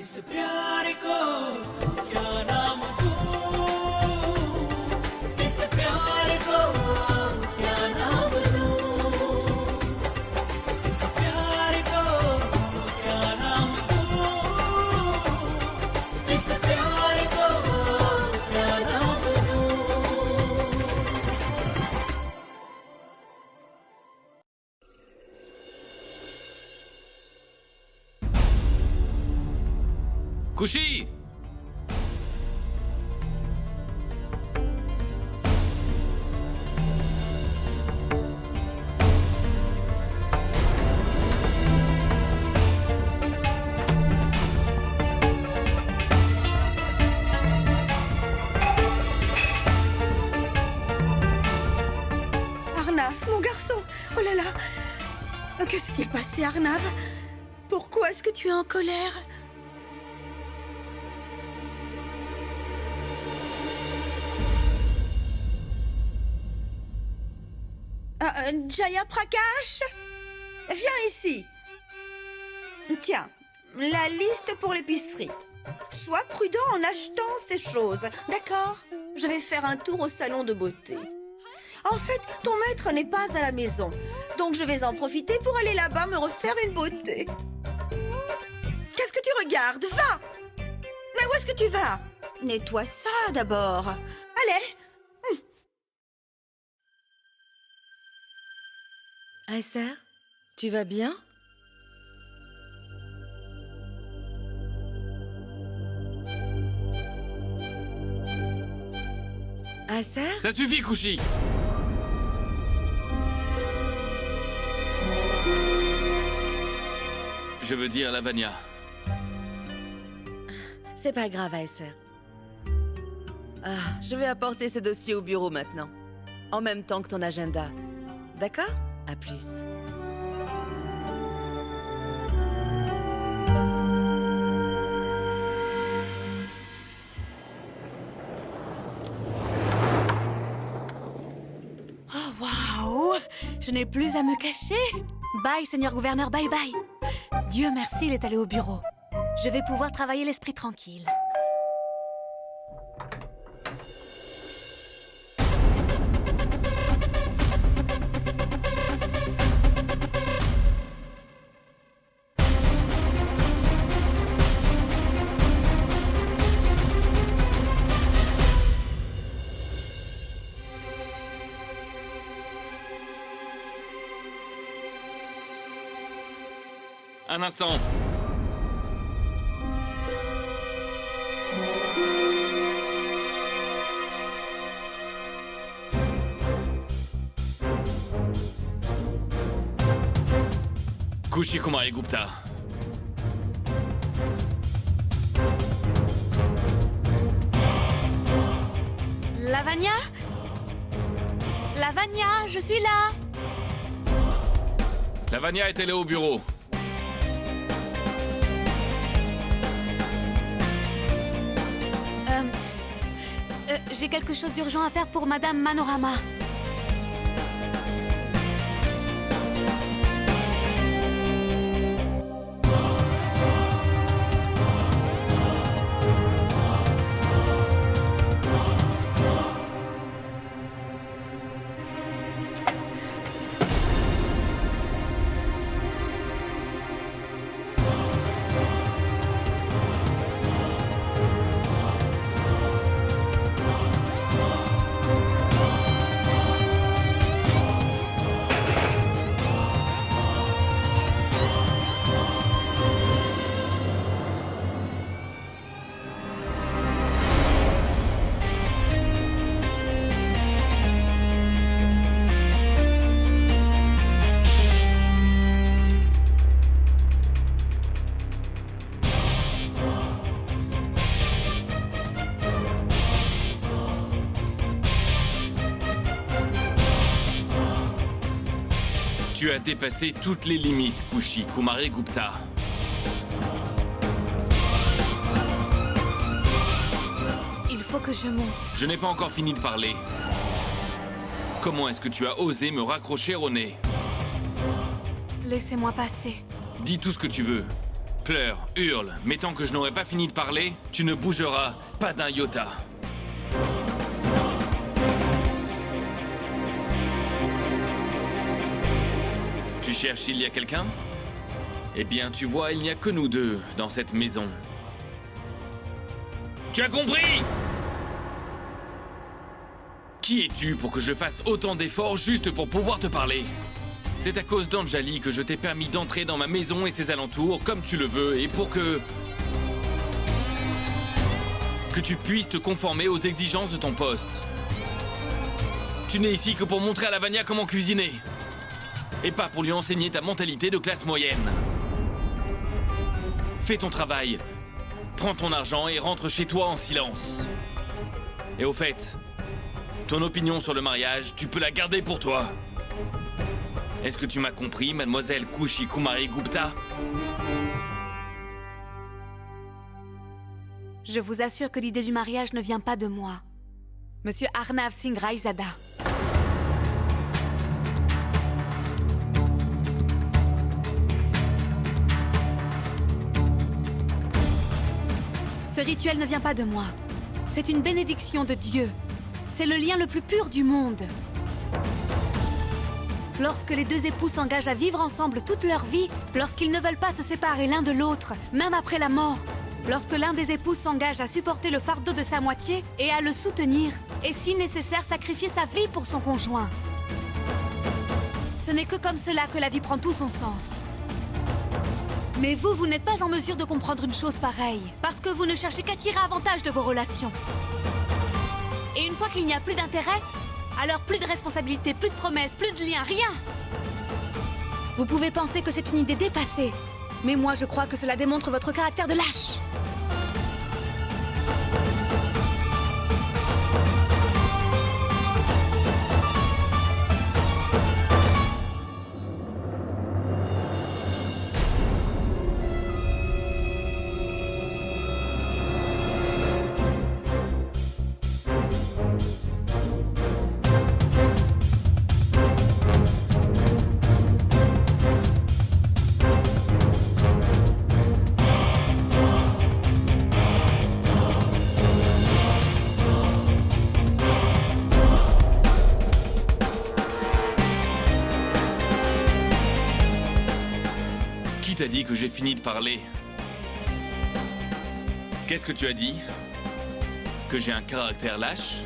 इस प्यार को क्या नाम दूं, इस प्यार को क्या नाम दूं, इस प्यार को क्या नाम दूं, इस प्यार को क्या नाम दूं। Kushi! Arnav, mon garçon. Oh là là. Que s'est-il passé, Arnav? Pourquoi est-ce que tu es en colère? Jaya Prakash, viens ici. Tiens, la liste pour l'épicerie. Sois prudent en achetant ces choses, d'accord? Je vais faire un tour au salon de beauté. En fait, ton maître n'est pas à la maison, donc je vais en profiter pour aller là-bas me refaire une beauté. Qu'est-ce que tu regardes? Va! Mais où est-ce que tu vas? Nettoie ça d'abord. Allez! Aïsser, tu vas bien? Aïsser? Ça suffit, Kushi! Je veux dire Lavanya. C'est pas grave, Aïsser. Je vais apporter ce dossier au bureau maintenant. En même temps que ton agenda. D'accord? À plus. Oh, waouh! Je n'ai plus à me cacher. Bye, Seigneur Gouverneur, bye bye. Dieu merci, il est allé au bureau. Je vais pouvoir travailler l'esprit tranquille. Un instant. Kushi Kumari Gupta. Lavanya? Lavanya, je suis là. Lavanya est allée au bureau. J'ai quelque chose d'urgent à faire pour Madame Manorama. Tu as dépassé toutes les limites, Kushi Kumari Gupta. Il faut que je monte. Je n'ai pas encore fini de parler. Comment est-ce que tu as osé me raccrocher au nez? Laissez-moi passer. Dis tout ce que tu veux. pleure, hurle, mais tant que je n'aurai pas fini de parler, tu ne bougeras pas d'un iota. Tu cherches s'il y a quelqu'un? Eh bien, tu vois, il n'y a que nous deux dans cette maison. Tu as compris? Qui es-tu pour que je fasse autant d'efforts juste pour pouvoir te parler? C'est à cause d'Anjali que je t'ai permis d'entrer dans ma maison et ses alentours comme tu le veux et pour que tu puisses te conformer aux exigences de ton poste. Tu n'es ici que pour montrer à Lavanya comment cuisiner et pas pour lui enseigner ta mentalité de classe moyenne. Fais ton travail, prends ton argent et rentre chez toi en silence. Et au fait, ton opinion sur le mariage, tu peux la garder pour toi. Est-ce que tu m'as compris, mademoiselle Kushi Kumari Gupta? Je vous assure que l'idée du mariage ne vient pas de moi. Monsieur Arnav Singh Raizada. Ce rituel ne vient pas de moi. C'est une bénédiction de Dieu. C'est le lien le plus pur du monde. Lorsque les deux époux s'engagent à vivre ensemble toute leur vie, lorsqu'ils ne veulent pas se séparer l'un de l'autre, même après la mort, lorsque l'un des époux s'engage à supporter le fardeau de sa moitié et à le soutenir, et si nécessaire sacrifier sa vie pour son conjoint. Ce n'est que comme cela que la vie prend tout son sens. Mais vous n'êtes pas en mesure de comprendre une chose pareille, parce que vous ne cherchez qu'à tirer avantage de vos relations. Et une fois qu'il n'y a plus d'intérêt, alors plus de responsabilité, plus de promesses, plus de liens, rien. Vous pouvez penser que c'est une idée dépassée, mais moi je crois que cela démontre votre caractère de lâche. Qui t'a dit que j'ai fini de parler? Qu'est-ce que tu as dit? Que j'ai un caractère lâche?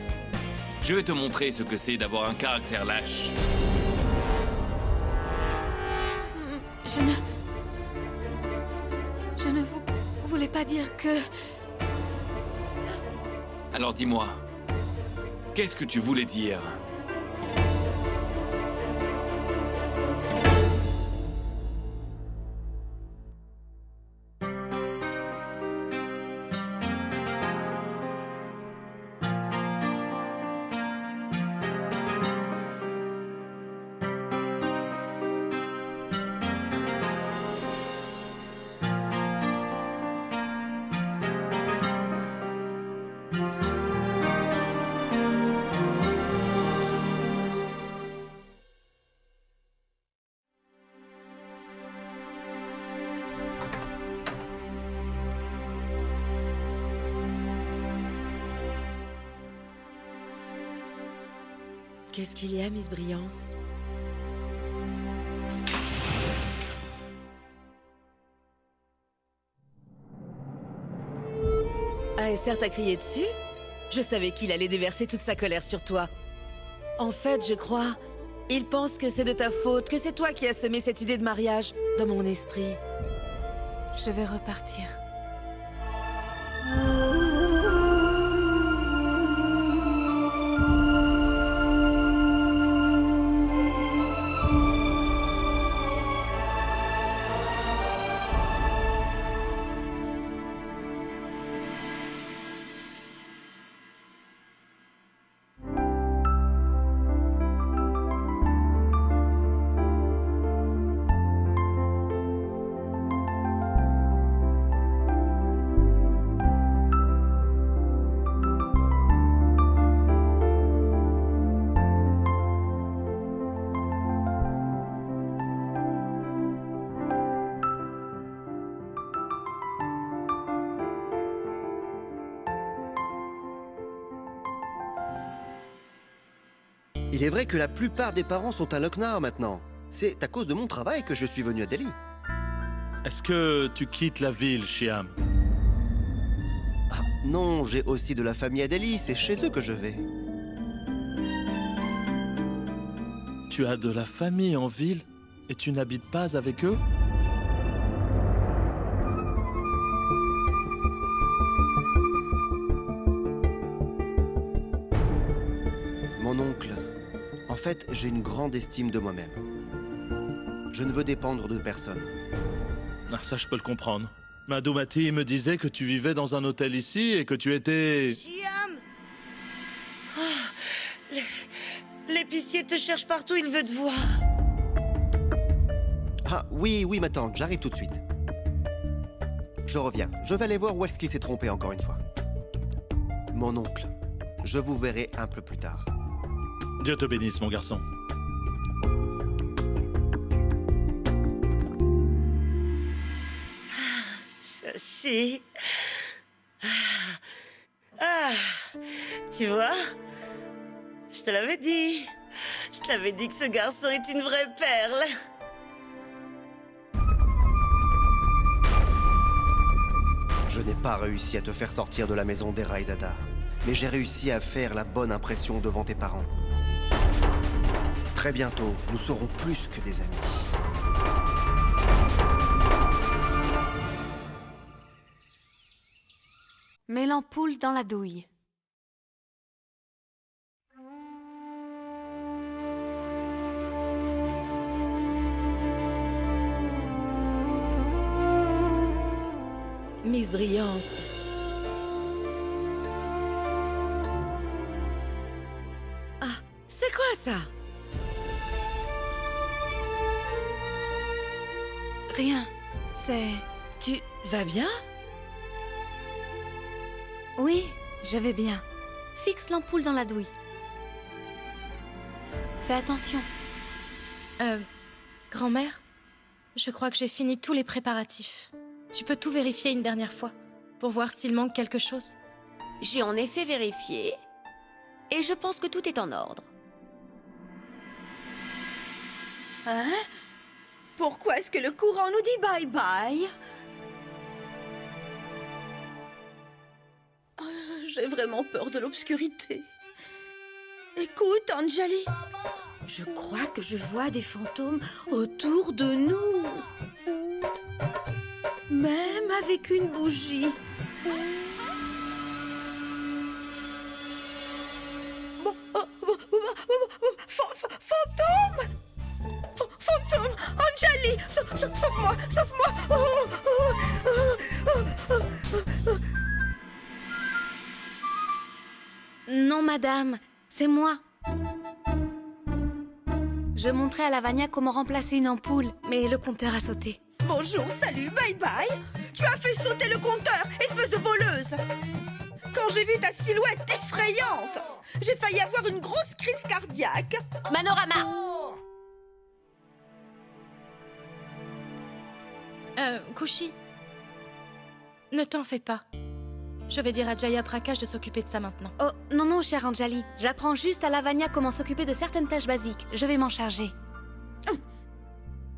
Je vais te montrer ce que c'est d'avoir un caractère lâche. Je ne vous voulais pas dire que... Alors dis-moi, qu'est-ce que tu voulais dire? Qu'est-ce qu'il y a, Miss Brillance? Ah, et certes, t'as crié dessus? Je savais qu'il allait déverser toute sa colère sur toi. En fait, je crois, il pense que c'est de ta faute, que c'est toi qui as semé cette idée de mariage dans mon esprit. Je vais repartir. Il est vrai que la plupart des parents sont à Lucknow maintenant. C'est à cause de mon travail que je suis venu à Delhi. Est-ce que tu quittes la ville, Shyam? Ah, non, j'ai aussi de la famille à Delhi, c'est chez eux que je vais. Tu as de la famille en ville et tu n'habites pas avec eux? Mon oncle, en fait, j'ai une grande estime de moi-même. Je ne veux dépendre de personne. Ah, ça, je peux le comprendre. Madhumati me disait que tu vivais dans un hôtel ici et que tu étais... Shyam! L'épicier te cherche partout, il veut te voir. Ah, oui, ma tante, j'arrive tout de suite. Je reviens. Je vais aller voir où est-ce qu'il s'est trompé encore une fois. Mon oncle, je vous verrai un peu plus tard. Dieu te bénisse, mon garçon. Chachi. Tu vois? Je te l'avais dit. Je t'avais dit que ce garçon est une vraie perle. Je n'ai pas réussi à te faire sortir de la maison d'Eraizada, mais j'ai réussi à faire la bonne impression devant tes parents. Très bientôt, nous serons plus que des amis. Mets l'ampoule dans la douille. Miss Brillance. Ah, c'est quoi ça? Rien. C'est... Tu vas bien? Oui, je vais bien. Fixe l'ampoule dans la douille. Fais attention. Grand-mère, je crois que j'ai fini tous les préparatifs. Tu peux tout vérifier une dernière fois, pour voir s'il manque quelque chose. J'ai en effet vérifié, et je pense que tout est en ordre. Hein? Pourquoi est-ce que le courant nous dit bye-bye? J'ai vraiment peur de l'obscurité. Écoute, Anjali. Je crois que je vois des fantômes autour de nous. Même avec une bougie. Fantôme! Fantôme! Anjali! Sauve-moi! Sauve-moi! Non, madame, c'est moi. Je montrais à Lavanya comment remplacer une ampoule, mais le compteur a sauté. Bonjour, salut, bye-bye. Tu as fait sauter le compteur, espèce de voleuse. Quand j'ai vu ta silhouette effrayante, j'ai failli avoir une grosse crise cardiaque. Manorama! Kushi, ne t'en fais pas. Je vais dire à Jaya Prakash de s'occuper de ça maintenant. Oh, non, chère Anjali. J'apprends juste à Lavanya comment s'occuper de certaines tâches basiques. Je vais m'en charger.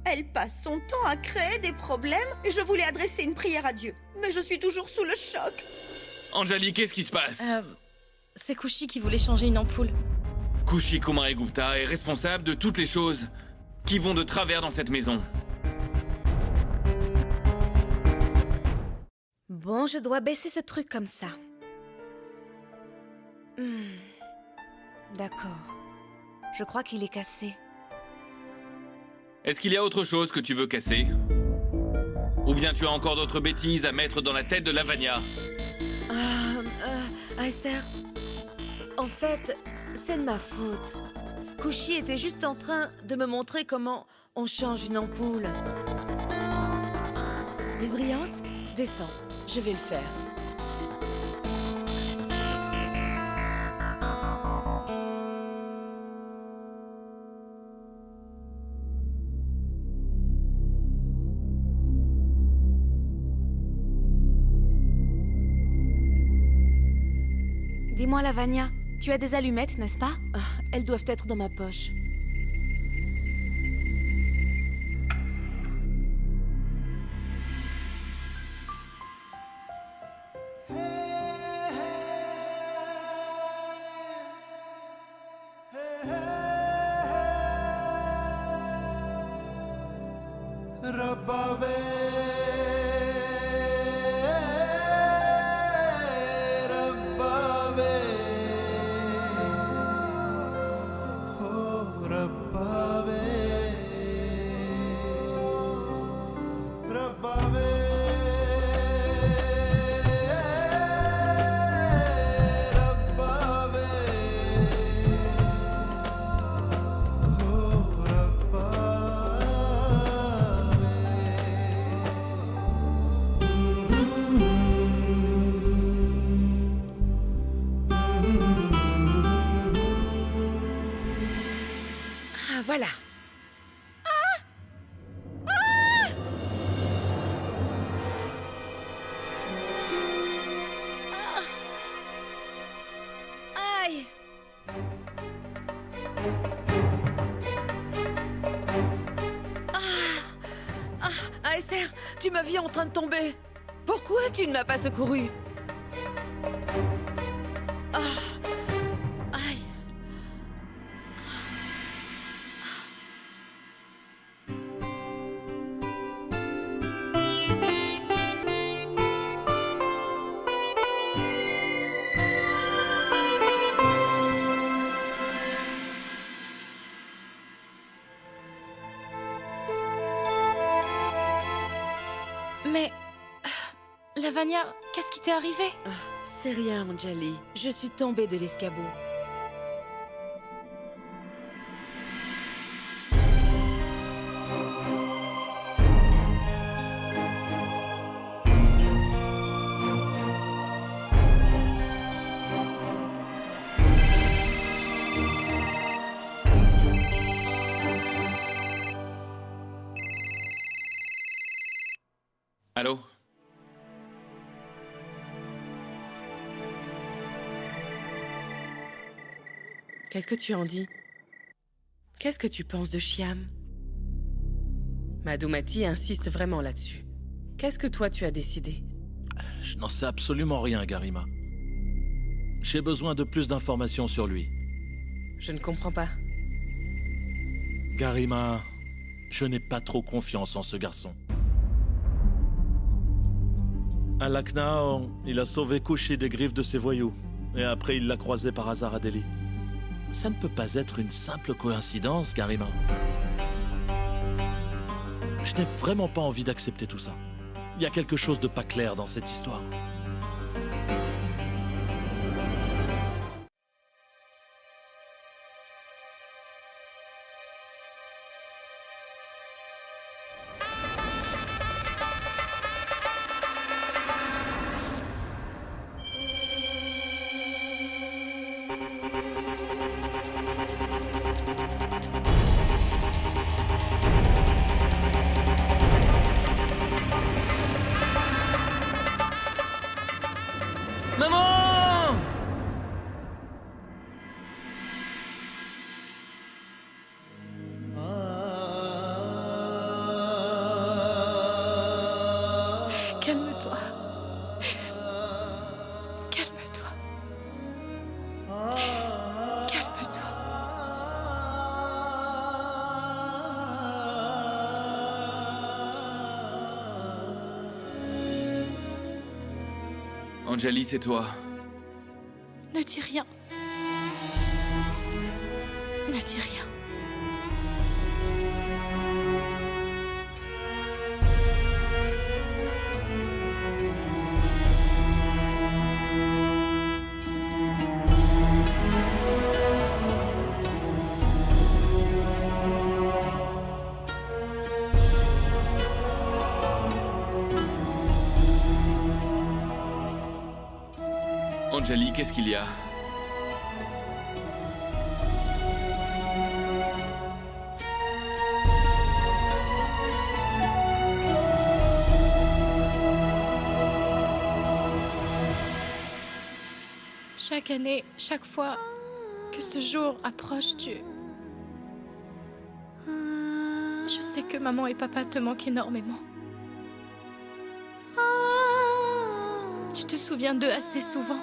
Elle passe son temps à créer des problèmes et je voulais adresser une prière à Dieu. Mais je suis toujours sous le choc. Anjali, qu'est-ce qui se passe? C'est Kushi qui voulait changer une ampoule. Kushi Kumarigupta est responsable de toutes les choses qui vont de travers dans cette maison. Bon, je dois baisser ce truc comme ça. D'accord. Je crois qu'il est cassé. Est-ce qu'il y a autre chose que tu veux casser? Ou bien tu as encore d'autres bêtises à mettre dans la tête de Lavanya? Aïsser, en fait, c'est de ma faute. Kushi était juste en train de me montrer comment on change une ampoule. Miss Brillance, descends, je vais le faire. Dis-moi, Lavanya, tu as des allumettes, n'est-ce pas? Elles doivent être dans ma poche. Ah, voilà. Aïe! ASR, tu m'as vu en train de tomber. Pourquoi tu ne m'as pas secouru? Ah, aïe. Mais... Lavania, qu'est-ce qui t'est arrivé? C'est rien, Anjali. Je suis tombée de l'escabeau. Allô? Qu'est-ce que tu en dis? Qu'est-ce que tu penses de Shyam? Madhumati insiste vraiment là-dessus. Qu'est-ce que toi tu as décidé? Je n'en sais absolument rien, Garima. J'ai besoin de plus d'informations sur lui. Je ne comprends pas. Garima, je n'ai pas trop confiance en ce garçon. À Lucknow, il a sauvé Kushi des griffes de ses voyous. Et après, il l'a croisé par hasard à Delhi. Ça ne peut pas être une simple coïncidence, Garima. Je n'ai vraiment pas envie d'accepter tout ça. Il y a quelque chose de pas clair dans cette histoire. Maman! Calme-toi. Calme-toi. Calme-toi. Anjali, c'est toi. Ne dis rien. Ne dis rien. Anjali, qu'est-ce qu'il y a? Chaque année, chaque fois que ce jour approche, Je sais que maman et papa te manquent énormément. Tu te souviens d'eux assez souvent.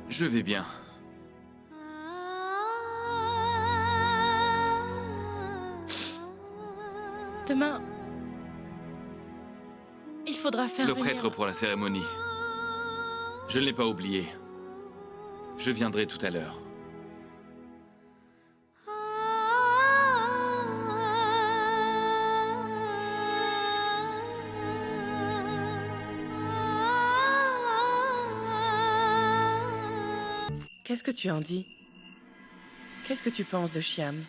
Je vais bien. Demain, il faudra faire Le venir... prêtre pour la cérémonie. Je ne l'ai pas oublié. Je viendrai tout à l'heure. Qu'est-ce que tu en dis? Qu'est-ce que tu penses de Shyam?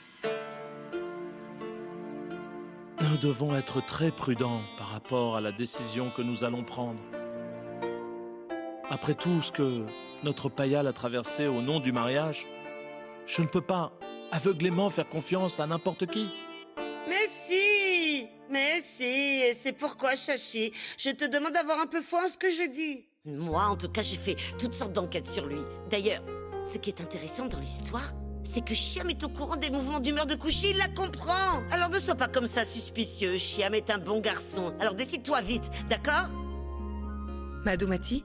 Nous devons être très prudents par rapport à la décision que nous allons prendre. Après tout ce que notre Payal a traversé au nom du mariage, je ne peux pas aveuglément faire confiance à n'importe qui. Mais si, et c'est pourquoi, Chachi, je te demande d'avoir un peu foi en ce que je dis. Moi, en tout cas, j'ai fait toutes sortes d'enquêtes sur lui. D'ailleurs, ce qui est intéressant dans l'histoire, c'est que Shyam est au courant des mouvements d'humeur de Kushi, il la comprend. Alors ne sois pas comme ça suspicieux, Shyam est un bon garçon. Alors décide-toi vite, d'accord? Madhumati,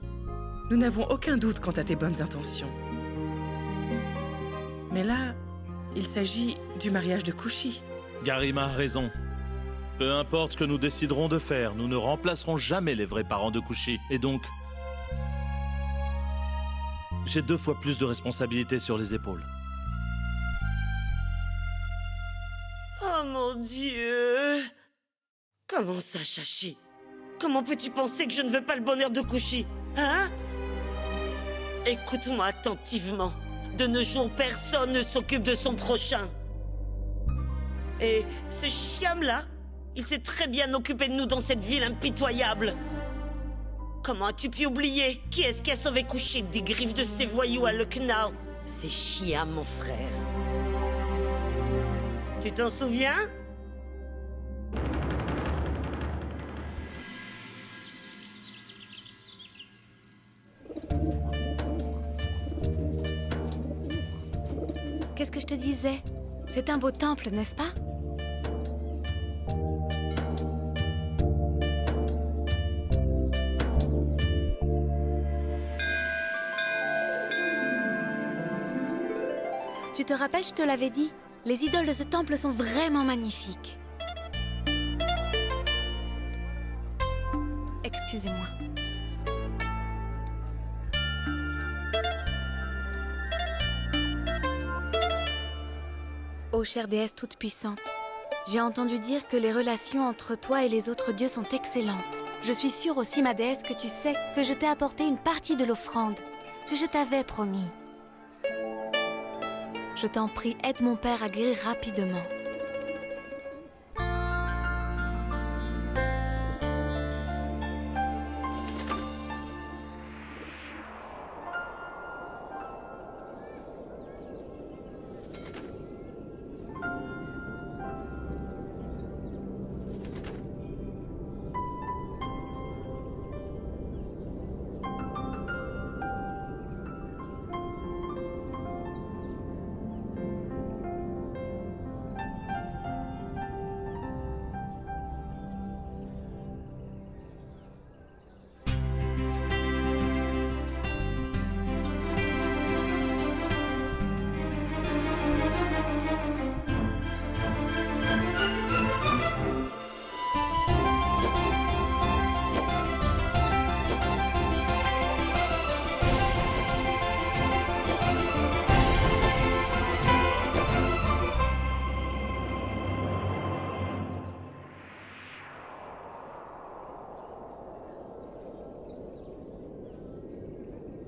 nous n'avons aucun doute quant à tes bonnes intentions. Mais là, il s'agit du mariage de Kushi. Garima a raison. Peu importe ce que nous déciderons de faire, nous ne remplacerons jamais les vrais parents de Kushi. Et donc, j'ai 2 fois plus de responsabilités sur les épaules. Oh mon Dieu! Comment ça, Chachi? Comment peux-tu penser que je ne veux pas le bonheur de Kushi? Hein? Écoute-moi attentivement. De nos jours, personne ne s'occupe de son prochain. Et ce Shyam-là, il s'est très bien occupé de nous dans cette ville impitoyable. Comment as-tu pu oublier? Qui est-ce qui a sauvé Kushi des griffes de ces voyous à Lucknow? C'est Shyam, mon frère. Tu t'en souviens? Qu'est-ce que je te disais? C'est un beau temple, n'est-ce pas? Tu te rappelles, je te l'avais dit, les idoles de ce temple sont vraiment magnifiques. Excusez-moi. Ô chère déesse toute-puissante, j'ai entendu dire que les relations entre toi et les autres dieux sont excellentes. Je suis sûre aussi, ma déesse, que tu sais que je t'ai apporté une partie de l'offrande que je t'avais promis. Je t'en prie, aide mon père à guérir rapidement.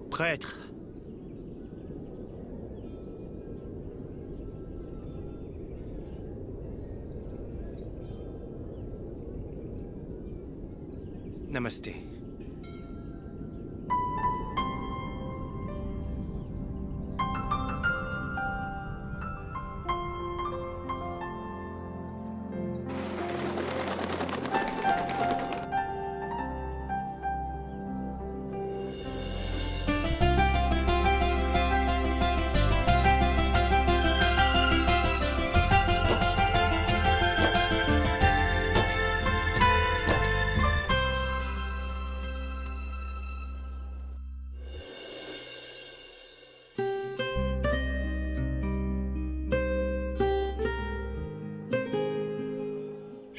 Prêtre. Namasté.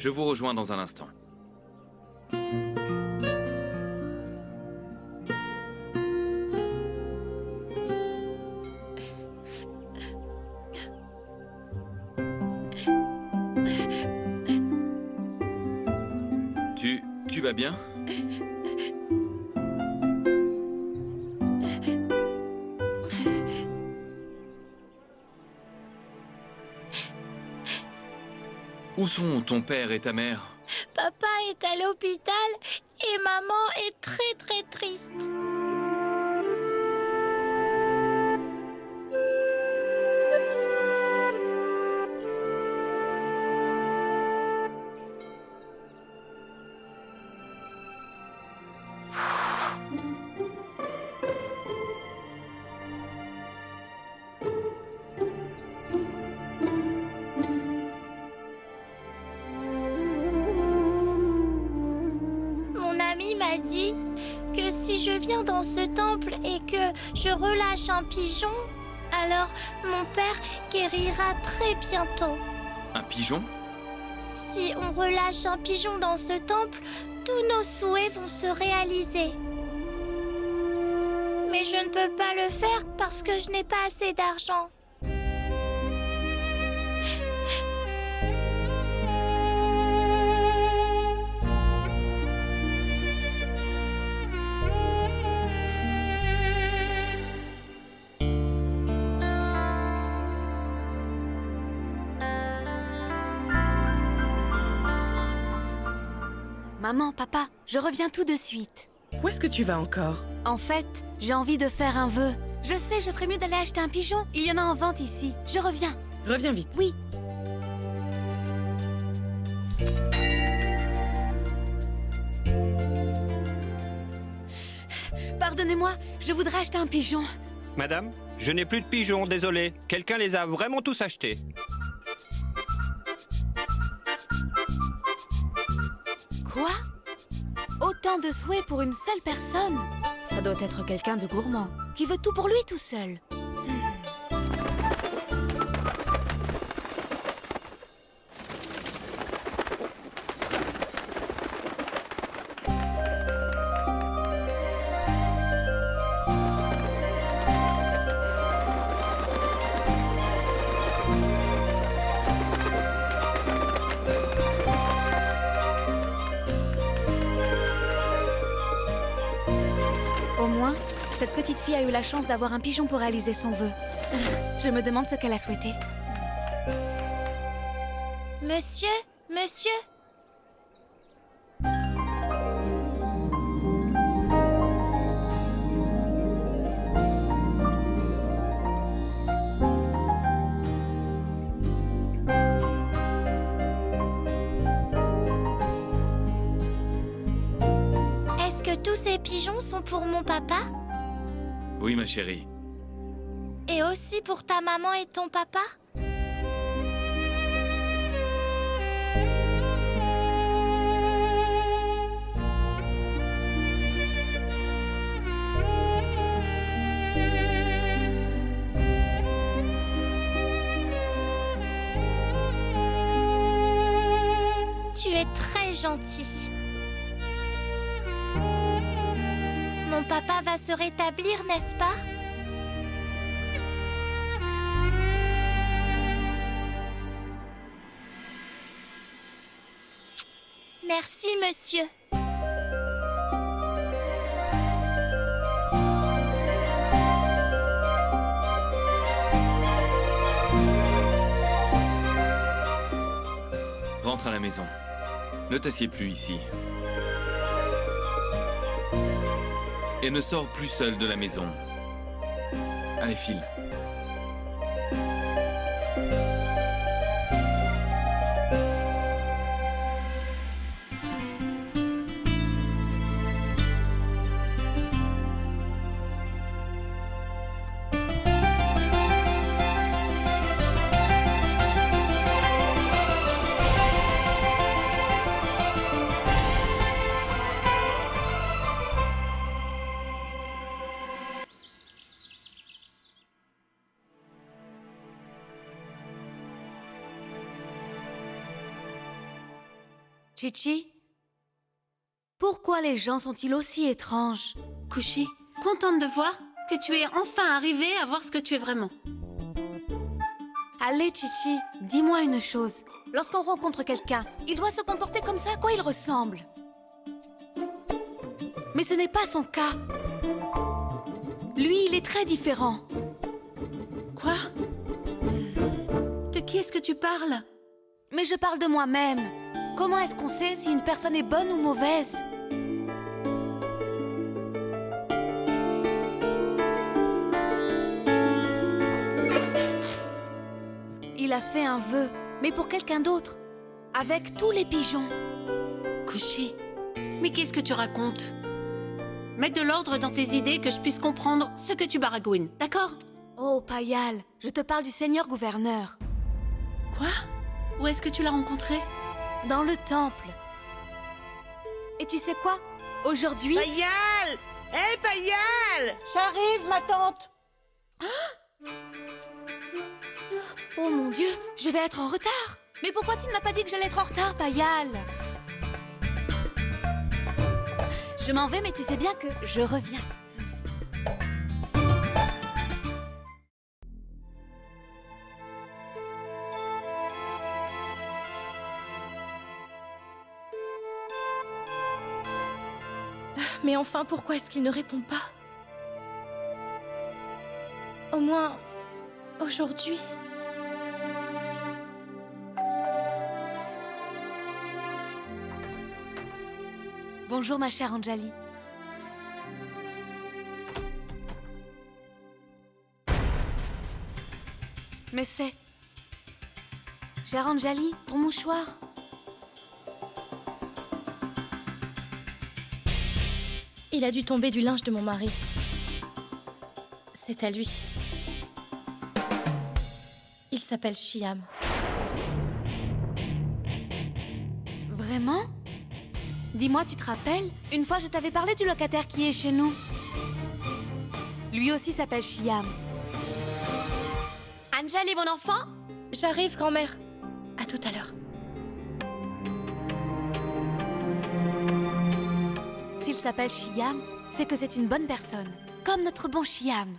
Je vous rejoins dans un instant. Tu vas bien? Où sont ton père et ta mère? Papa est à l'hôpital et maman est très triste. M'a dit que si je viens dans ce temple et que je relâche un pigeon, alors mon père guérira très bientôt. Un pigeon? Si on relâche un pigeon dans ce temple, tous nos souhaits vont se réaliser. Mais je ne peux pas le faire parce que je n'ai pas assez d'argent. Maman, papa, je reviens tout de suite. Où est-ce que tu vas encore? En fait, j'ai envie de faire un vœu. Je sais, je ferais mieux d'aller acheter un pigeon. Il y en a en vente ici. Je reviens. Reviens vite. Oui. Pardonnez-moi, je voudrais acheter un pigeon. Madame, je n'ai plus de pigeons, désolé. Quelqu'un les a vraiment tous achetés. Quoi? Autant de souhaits pour une seule personne? Ça doit être quelqu'un de gourmand, qui veut tout pour lui tout seul. Au moins, cette petite fille a eu la chance d'avoir un pigeon pour réaliser son vœu. Je me demande ce qu'elle a souhaité. Monsieur, monsieur. Est-ce que tous ces pigeons sont pour mon papa? Oui, ma chérie. Et aussi pour ta maman et ton papa? Tu es très gentil. Mon papa va se rétablir, n'est-ce pas? Merci, monsieur. Rentre à la maison. Ne t'assieds plus ici. Et ne sors plus seul de la maison. Allez, file. Chichi, pourquoi les gens sont-ils aussi étranges? Kushi, contente de voir que tu es enfin arrivé à voir ce que tu es vraiment. Allez, Chichi, dis-moi une chose. Lorsqu'on rencontre quelqu'un, il doit se comporter comme ça à quoi il ressemble. Mais ce n'est pas son cas. Lui, il est très différent. Quoi? De qui est-ce que tu parles? Mais je parle de moi-même. Comment est-ce qu'on sait si une personne est bonne ou mauvaise? Il a fait un vœu, mais pour quelqu'un d'autre. Avec tous les pigeons. Kushi, mais qu'est-ce que tu racontes? Mets de l'ordre dans tes idées que je puisse comprendre ce que tu baragouines, d'accord? Oh, Payal, je te parle du seigneur gouverneur. Quoi? Où est-ce que tu l'as rencontré? Dans le temple. Et tu sais quoi? Aujourd'hui... Payal! Hé, Payal! J'arrive, ma tante! Oh mon Dieu, je vais être en retard. Mais pourquoi tu ne m'as pas dit que j'allais être en retard, Payal? Je m'en vais, mais tu sais bien que je reviens. Mais enfin, pourquoi est-ce qu'il ne répond pas? Au moins, aujourd'hui. Bonjour, ma chère Anjali. Mais c'est... Chère Anjali, ton mouchoir. Il a dû tomber du linge de mon mari. C'est à lui. Il s'appelle Shyam. Vraiment? Dis-moi, tu te rappelles? Une fois, je t'avais parlé du locataire qui est chez nous. Lui aussi s'appelle Shyam. Anjali, mon enfant? J'arrive, grand-mère. À tout à l'heure. S'il s'appelle Shyam, c'est que c'est une bonne personne. Comme notre bon Shyam.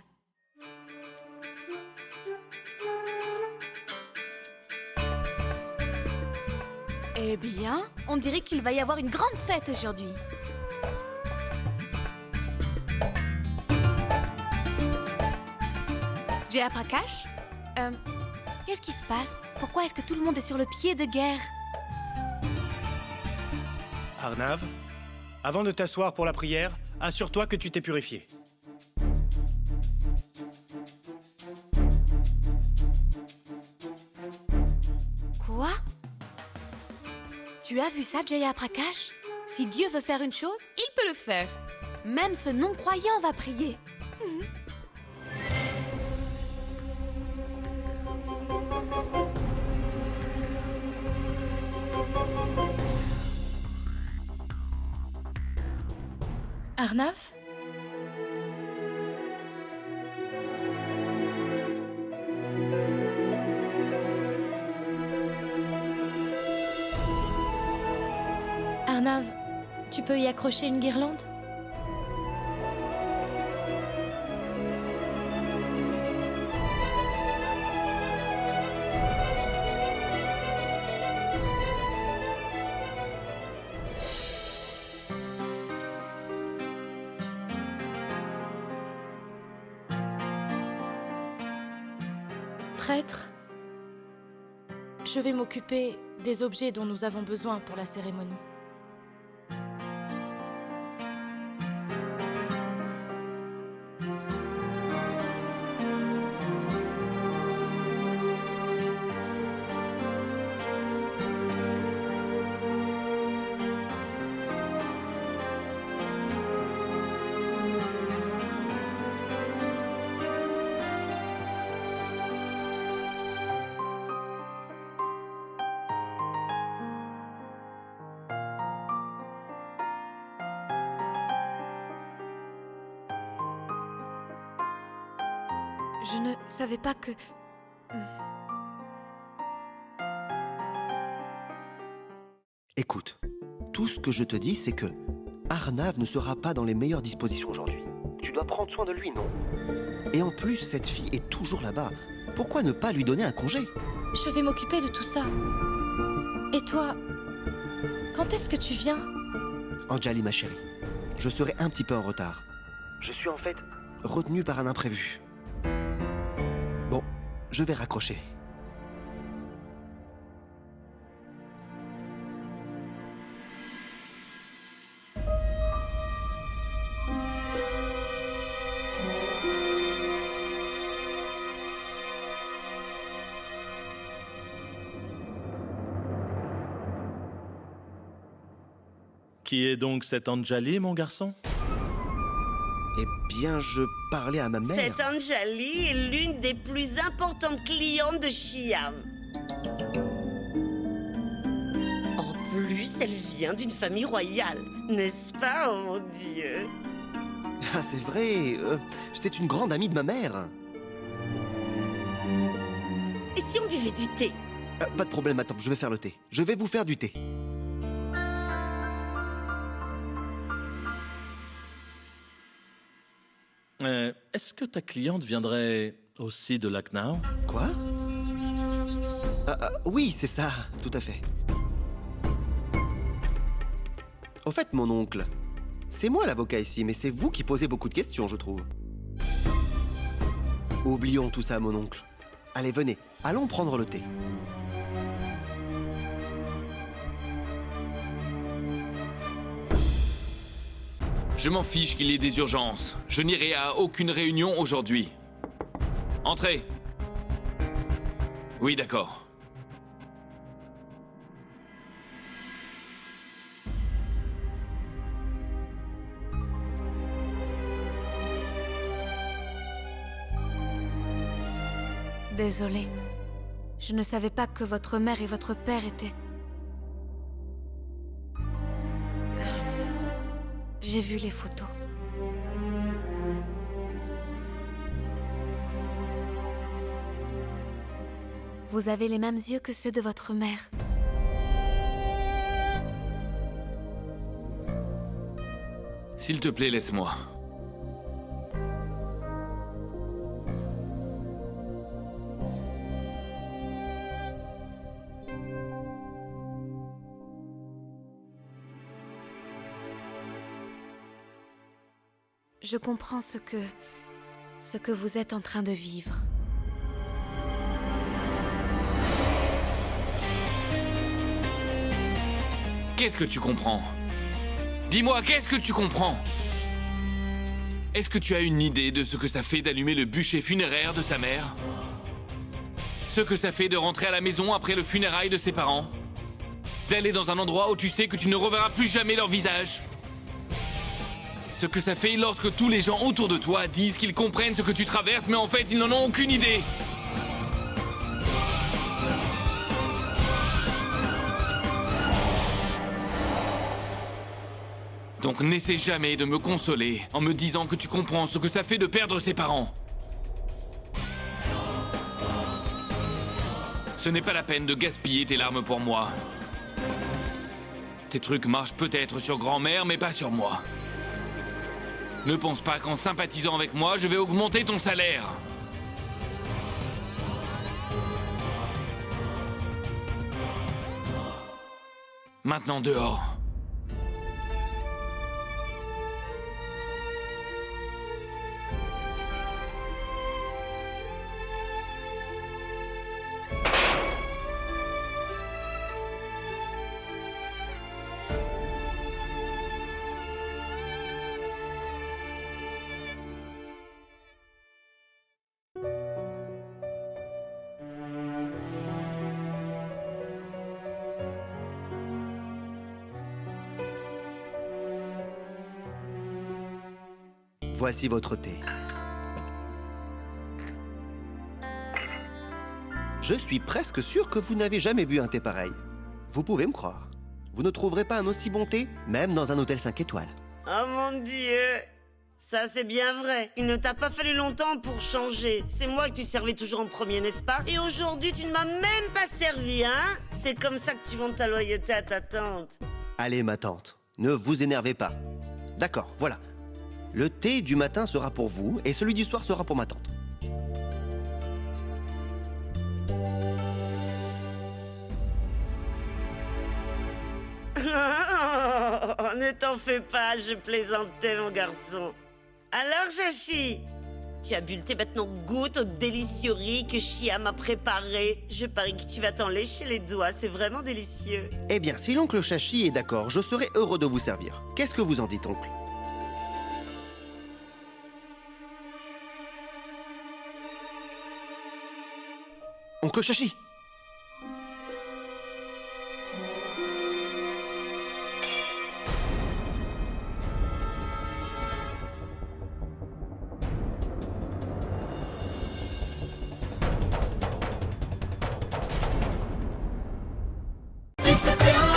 Eh bien, on dirait qu'il va y avoir une grande fête aujourd'hui. Jaya Prakash? Qu'est-ce qui se passe? Pourquoi est-ce que tout le monde est sur le pied de guerre? Arnav, avant de t'asseoir pour la prière, assure-toi que tu t'es purifié. Quoi? Tu as vu ça, Jaya Prakash? Si Dieu veut faire une chose, il peut le faire. Même ce non-croyant va prier. Arnav? Arnav, tu peux y accrocher une guirlande? Prêtre, je vais m'occuper des objets dont nous avons besoin pour la cérémonie. Je ne savais pas que... Écoute, tout ce que je te dis, c'est que Arnav ne sera pas dans les meilleures dispositions aujourd'hui. Tu dois prendre soin de lui, non? Et en plus, cette fille est toujours là-bas. Pourquoi ne pas lui donner un congé? Je vais m'occuper de tout ça. Et toi, quand est-ce que tu viens? Anjali, ma chérie, je serai un petit peu en retard. Je suis en fait retenu par un imprévu. Bon, je vais raccrocher. Qui est donc cette Anjali, mon garçon? Eh bien, je parlais à ma mère. Cette Anjali est l'une des plus importantes clientes de Shyam. En plus, elle vient d'une famille royale, n'est-ce pas, oh mon Dieu? Ah, c'est vrai, c'est une grande amie de ma mère. Et si on buvait du thé? Pas de problème, attends, je vais faire le thé. Je vais vous faire du thé. Est-ce que ta cliente viendrait aussi de Lucknow? Quoi? Oui, c'est ça, tout à fait. Au fait, mon oncle, c'est moi l'avocat ici, mais c'est vous qui posez beaucoup de questions, je trouve. Oublions tout ça, mon oncle. Allez, venez, allons prendre le thé. Je m'en fiche qu'il y ait des urgences. Je n'irai à aucune réunion aujourd'hui. Entrez. Oui, d'accord. Désolée. Je ne savais pas que votre mère et votre père étaient... J'ai vu les photos. Vous avez les mêmes yeux que ceux de votre mère. S'il te plaît, laisse-moi. Je comprends ce que vous êtes en train de vivre. Qu'est-ce que tu comprends? Dis-moi, qu'est-ce que tu comprends? Est-ce que tu as une idée de ce que ça fait d'allumer le bûcher funéraire de sa mère? Ce que ça fait de rentrer à la maison après le funérail de ses parents? D'aller dans un endroit où tu sais que tu ne reverras plus jamais leur visage? Ce que ça fait lorsque tous les gens autour de toi disent qu'ils comprennent ce que tu traverses, mais en fait, ils n'en ont aucune idée. Donc n'essaie jamais de me consoler en me disant que tu comprends ce que ça fait de perdre ses parents. Ce n'est pas la peine de gaspiller tes larmes pour moi. Tes trucs marchent peut-être sur grand-mère, mais pas sur moi. Ne pense pas qu'en sympathisant avec moi, je vais augmenter ton salaire. Maintenant dehors. Voici votre thé. Je suis presque sûr que vous n'avez jamais bu un thé pareil. Vous pouvez me croire. Vous ne trouverez pas un aussi bon thé, même dans un hôtel 5 étoiles. Oh mon Dieu! Ça, c'est bien vrai. Il ne t'a pas fallu longtemps pour changer. C'est moi que tu servais toujours en premier, n'est-ce pas? Et aujourd'hui, tu ne m'as même pas servi, hein? C'est comme ça que tu montres ta loyauté à ta tante. Allez, ma tante, ne vous énervez pas. D'accord, voilà. Le thé du matin sera pour vous et celui du soir sera pour ma tante. Ne t'en fais pas, je plaisantais, mon garçon. Alors, Jashi, tu as bu le thé, maintenant goûte au délicieux riz que Chia m'a préparé. Je parie que tu vas t'en lécher les doigts, c'est vraiment délicieux. Eh bien, si l'oncle Chachi est d'accord, je serai heureux de vous servir. Qu'est-ce que vous en dites, oncle? Oncle Chachi! इस प्यार